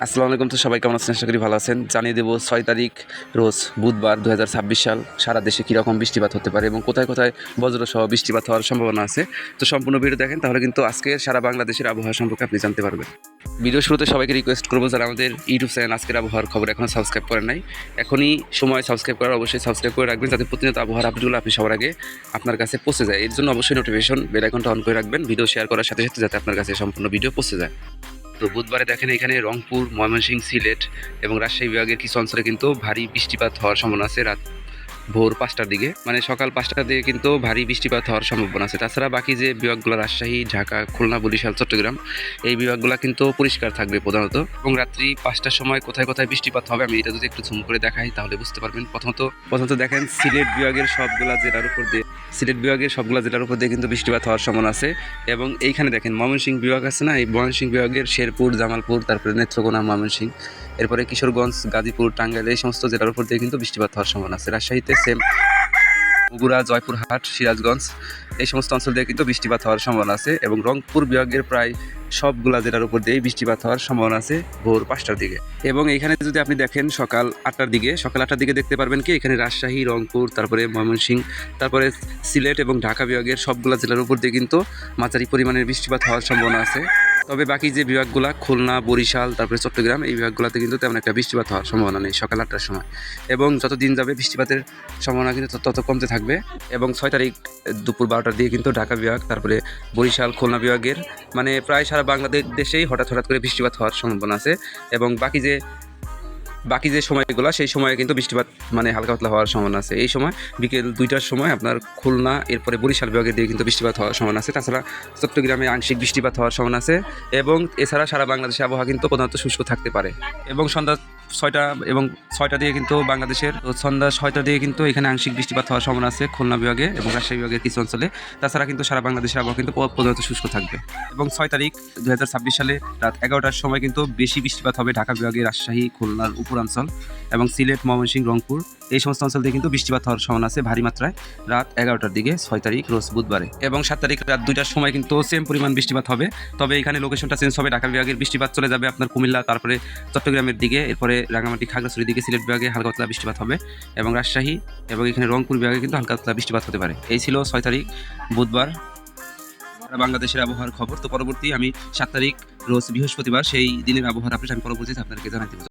আসসালামু আলাইকুম। তো সবাই কেমন আছেন? আশা করি ভালো আছেন। জানিয়ে দেবো ৬ তারিখ রোজ বুধবার ২০২৬ সাল সারা দেশে কীরকম বৃষ্টিপাত হতে পারে এবং কোথায় কোথায় বজ্রসহ বৃষ্টিপাত হওয়ার সম্ভাবনা আছে। তো সম্পূর্ণ ভিডিও দেখেন, তাহলে কিন্তু আজকের সারা বাংলাদেশের আবহাওয়া সম্পর্কে আপনি জানতে পারবেন। ভিডিও শুরুতে সবাইকে রিকোয়েস্ট করবো, যারা আমাদের ইউটিউব চ্যানেল আজকের আবহাওয়ার খবর এখনও সাবস্ক্রাইব করেন নাই, এখনই সময় সাবস্ক্রাইব করার, অবশ্যই সাবস্ক্রাইব করে রাখবেন, যাতে প্রতিনিয়ত আবহাওয়ার আপডেটগুলো আপনি সবার আগে আপনার কাছে পৌঁছে যায়। এর জন্য অবশ্যই নোটিফিকেশন বেল আইকনটা অন করে রাখবেন, ভিডিও শেয়ার করার সাথে সাথে যাতে আপনার কাছে সম্পূর্ণ ভিডিও পৌঁছে যায়। তো বুধবারে দেখেন এখানে রংপুর, ময়মনসিংহ, সিলেট এবং রাজশাহী বিভাগের কিছু অঞ্চলে কিন্তু ভারী বৃষ্টিপাত হওয়ার সম্ভাবনা আছে। রাত ভোর ৫টার দিকে, মানে সকাল ৫টার দিকে কিন্তু ভারী বৃষ্টিপাত হওয়ার সম্ভাবনা আছে। তাছাড়া বাকি যে বিভাগগুলো রাজশাহী, ঢাকা, খুলনা, বরিশাল, চট্টগ্রাম, এই বিভাগগুলো কিন্তু পরিষ্কার থাকবে প্রধানত। এবং রাত্রি ৫টার সময় কোথায় কোথায় বৃষ্টিপাত হবে আমি এটা যদি একটু ঝুম করে দেখাই তাহলে বুঝতে পারবেন। প্রথমত দেখেন সিলেট বিভাগের সবগুলা জেলার উপর দিয়ে কিন্তু বৃষ্টিপাত হওয়ার সম্ভাবনা আছে। এবং এইখানে দেখেন ময়মনসিংহ বিভাগ আছে না, এই ময়মনসিংহ বিভাগের শেরপুর, জামালপুর, তারপরে নেত্রকোনা, ময়মনসিংহ, এরপরে কিশোরগঞ্জ, গাজীপুর, টাঙ্গাইল, এই সমস্ত জেলার উপর দিয়ে কিন্তু বৃষ্টিপাত হওয়ার সম্ভাবনা আছে। রাজশাহীতে সেম, বগুড়া, জয়পুরহাট, সিরাজগঞ্জ, এই সমস্ত অঞ্চল দিয়ে কিন্তু বৃষ্টিপাত হওয়ার সম্ভাবনা আছে। এবং রংপুর বিভাগের প্রায় সবগুলা জেলার উপর দিয়েই বৃষ্টিপাত হওয়ার সম্ভাবনা আছে ভোর ৫টার দিকে। এবং এখানে যদি আপনি দেখেন সকাল ৮টার দিকে দেখতে পারবেন কি এখানে রাজশাহী, রংপুর, তারপরে ময়মনসিংহ, তারপরে সিলেট এবং ঢাকা বিভাগের সবগুলা জেলার উপর দিয়ে কিন্তু মাঝারি পরিমাণের বৃষ্টিপাত হওয়ার সম্ভাবনা আছে। তবে বাকি যে বিভাগগুলো খুলনা, বরিশাল, তারপরে চট্টগ্রাম, এই বিভাগগুলোতে কিন্তু তেমন একটা বৃষ্টিপাত হওয়ার সম্ভাবনা নেই সকাল ৮টার সময়। এবং যত দিন যাবে বৃষ্টিপাতের সম্ভাবনা কিন্তু তত কমতে থাকবে। এবং ৬ তারিখ দুপুর ১২টার দিকে কিন্তু ঢাকা বিভাগ, তারপরে বরিশাল, খুলনা বিভাগের মানে প্রায় সারা বাংলাদেশেই হঠাৎ করে বৃষ্টিপাত হওয়ার সম্ভাবনা আছে। এবং বাকি যে সময়গুলো, সেই সময়ে কিন্তু বৃষ্টিপাত মানে হালকা পাতলা হওয়ার সম্ভাবনা আছে। এই সময় বিকেল ২টার সময় আপনার খুলনা, এরপরে বরিশাল বিভাগের দিকে কিন্তু বৃষ্টিপাত হওয়ার সম্ভাবনা আছে। তাছাড়া চট্টগ্রামে আংশিক বৃষ্টিপাত হওয়ার সম্ভাবনা আছে। এবং এছাড়া সারা বাংলাদেশে আবহাওয়া কিন্তু প্রধানত শুষ্ক থাকতে পারে। এবং সন্ধ্যা ৬টা দিয়ে কিন্তু সন্ধ্যা ৬টার দিকে কিন্তু এখানে আংশিক বৃষ্টিপাত হওয়ার সম্ভাবনা আছে খুলনা বিভাগে এবং রাজশাহী বিভাগের কিছু অঞ্চলে। তাছাড়া কিন্তু সারা বাংলাদেশের আবহাওয়া কিন্তু প্রধানত শুষ্ক থাকবে। এবং ৬ তারিখ ২০২৬ সালে রাত ১১টার সময় কিন্তু বেশি বৃষ্টিপাত হবে ঢাকা বিভাগে, রাজশাহী, খুলনার উপরাঞ্চল এবং সিলেট, ময়মনসিংহ, রংপুর, এই সমস্ত অঞ্চল থেকে কিন্তু বৃষ্টিপাত হওয়ার সম্ভাবনা আছে ভারী মাত্রায় রাত ১১টার দিকে ৬ তারিখ রোজ বুধবারে। এবং ৭ তারিখ রাত ২টার সময় কিন্তু সেম পরিমাণ বৃষ্টিপাত হবে। তবে এখানে লোকেশনটা চেঞ্জ হবে, ঢাকা বিভাগের বৃষ্টিপাত চলে যাবে আপনার কুমিল্লা, তারপরে চট্টগ্রামের দিকে, এরপরে রাঙামাটি, খাগড়াছড়ির দিকে, সিলেট বিভাগে হালকা পাতলা বৃষ্টিপাত হবে এবং রাজশাহী এবং এখানে রংপুর বিভাগে কিন্তু হালকা পাতলা বৃষ্টিপাত হতে পারে। এই ছিল ৬ তারিখ বুধবার বাংলাদেশের আবহাওয়ার খবর। তো পরবর্তী আমি ৭ তারিখ রোজ বৃহস্পতিবার, সেই দিনের আবহাওয়ার আপডেট আমি পরবর্তীতে আপনাদেরকে জানাই দেব।